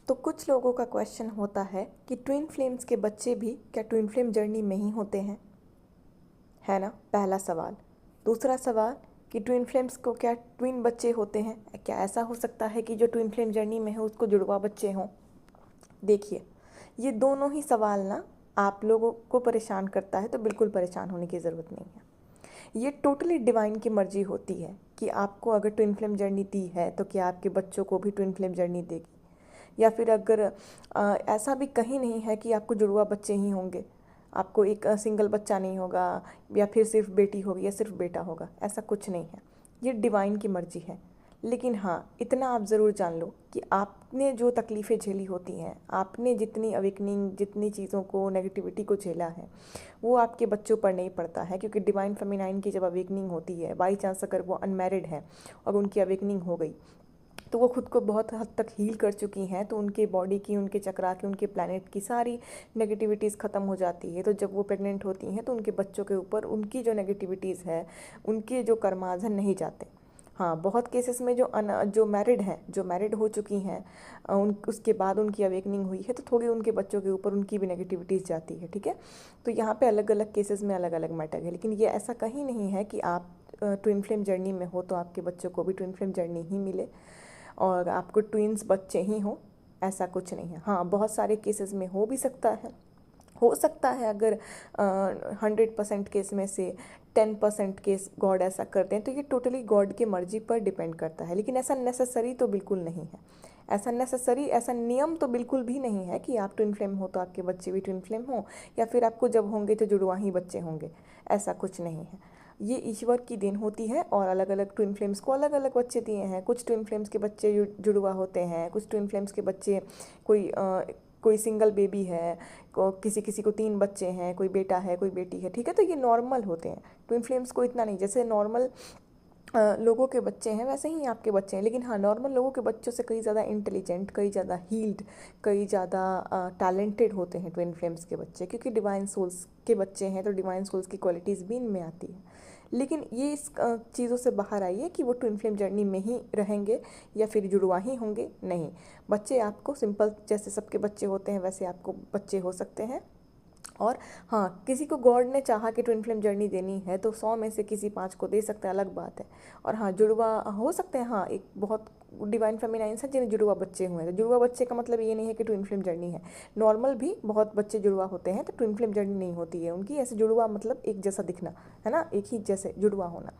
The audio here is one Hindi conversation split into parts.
तो कुछ लोगों का क्वेश्चन होता है कि ट्विन फ्लेम्स के बच्चे भी क्या ट्विन फ्लेम जर्नी में ही होते हैं, है ना, पहला सवाल। दूसरा सवाल कि ट्विन फ्लेम्स को क्या ट्विन बच्चे होते हैं, क्या ऐसा हो सकता है कि जो ट्विन फ्लेम जर्नी में है उसको जुड़वा बच्चे हों। देखिए, ये दोनों ही सवाल ना आप लोगों को परेशान करता है, तो बिल्कुल परेशान होने की ज़रूरत नहीं है। ये टोटली डिवाइन की मर्जी होती है कि आपको अगर ट्विन फ्लेम जर्नी दी है तो क्या आपके बच्चों को भी ट्विन फ्लेम जर्नी देगी, या फिर अगर ऐसा भी कहीं नहीं है कि आपको जुड़वा बच्चे ही होंगे, आपको एक सिंगल बच्चा नहीं होगा, या फिर सिर्फ बेटी होगी या सिर्फ बेटा होगा, ऐसा कुछ नहीं है। ये डिवाइन की मर्जी है। लेकिन हाँ, इतना आप ज़रूर जान लो कि आपने जो तकलीफ़ें झेली होती हैं, आपने जितनी अवेकनिंग, जितनी चीज़ों को, नेगेटिविटी को झेला है, वो आपके बच्चों पर नहीं पड़ता है। क्योंकि डिवाइन फेमिनाइन की जब अवेकनिंग होती है, बाई चांस अगर वो अनमैरिड है और उनकी अवेकनिंग हो गई, तो वो खुद को बहुत हद तक हील कर चुकी हैं, तो उनके बॉडी की, उनके चक्रा की, उनके प्लैनेट की सारी नेगेटिविटीज़ ख़त्म हो जाती है। तो जब वो प्रेग्नेंट होती हैं तो उनके बच्चों के ऊपर उनकी जो नेगेटिविटीज़ है, उनके जो कर्माज हैं, नहीं जाते। हाँ, बहुत केसेस में जो मैरिड हैं, जो मैरिड हो चुकी हैं, उन उसके बाद उनकी अवेकनिंग हुई है, तो थोड़ी उनके बच्चों के ऊपर उनकी भी नेगेटिविटीज़ जाती है। ठीक है, तो यहाँ पे अलग अलग केसेस में अलग अलग मैटर है। लेकिन ये ऐसा कहीं नहीं है कि आप ट्विन फ्लेम जर्नी में हो तो आपके बच्चों को भी ट्विन फ्लेम जर्नी ही मिले और आपको ट्विन्स बच्चे ही हों, ऐसा कुछ नहीं है। हाँ, बहुत सारे केसेस में हो भी सकता है, हो सकता है अगर 100% केस में से 10% केस गॉड ऐसा करते हैं, तो ये टोटली गॉड की मर्जी पर डिपेंड करता है। लेकिन ऐसा नेसेसरी तो बिल्कुल नहीं है। ऐसा नियम तो बिल्कुल भी नहीं है कि आप ट्विन फ्लेम हो तो आपके बच्चे भी ट्विन फ्लेम हों, या फिर आपको जब होंगे तो जुड़वा ही बच्चे होंगे, ऐसा कुछ नहीं है। ये ईश्वर की देन होती है और अलग अलग ट्विन फ्लेम्स को अलग अलग बच्चे दिए हैं। कुछ ट्विन फ्लेम्स के बच्चे जुड़वा होते हैं, कुछ ट्विन फ्लेम्स के बच्चे कोई सिंगल बेबी है, किसी किसी को 3 बच्चे हैं, कोई बेटा है, कोई बेटी है। ठीक है, तो ये नॉर्मल होते हैं। ट्विन फ्लेम्स को इतना नहीं, जैसे नॉर्मल लोगों के बच्चे हैं वैसे ही आपके बच्चे हैं। लेकिन हाँ, नॉर्मल लोगों के बच्चों से कई ज़्यादा इंटेलिजेंट, कई ज़्यादा हील्ड, कई ज़्यादा टैलेंटेड होते हैं ट्विन फ्लेम्स के बच्चे, क्योंकि डिवाइन सोल्स के बच्चे हैं, तो डिवाइन सोल्स की क्वालिटीज़ भी इनमें आती है। लेकिन ये इस चीज़ों से बाहर आइए कि वो ट्विन फ्लेम जर्नी में ही रहेंगे या फिर जुड़वा ही होंगे, नहीं। बच्चे आपको सिंपल जैसे सबके बच्चे होते हैं वैसे आपको बच्चे हो सकते हैं। और हाँ, किसी को गॉड ने चाहा कि ट्विन फ्लेम जर्नी देनी है तो 100 में से किसी 5 को दे सकता है, अलग बात है। और हाँ, जुड़वा हो सकते हैं। हाँ, एक बहुत डिवाइन फेमिनाइंस है जिन्हें जुड़वा बच्चे हुए हैं। तो जुड़वा बच्चे का मतलब ये नहीं है कि ट्विन फ्लेम जर्नी है। नॉर्मल भी बहुत बच्चे जुड़वा होते हैं, तो ट्विन फ्लेम जर्नी नहीं होती है उनकी। ऐसे जुड़वा मतलब एक जैसा दिखना, है ना, एक ही जैसे जुड़वा होना,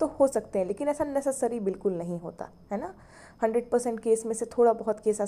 तो हो सकते हैं। लेकिन ऐसा नेसेसरी बिल्कुल नहीं होता है ना। 100% केस में से थोड़ा बहुत केस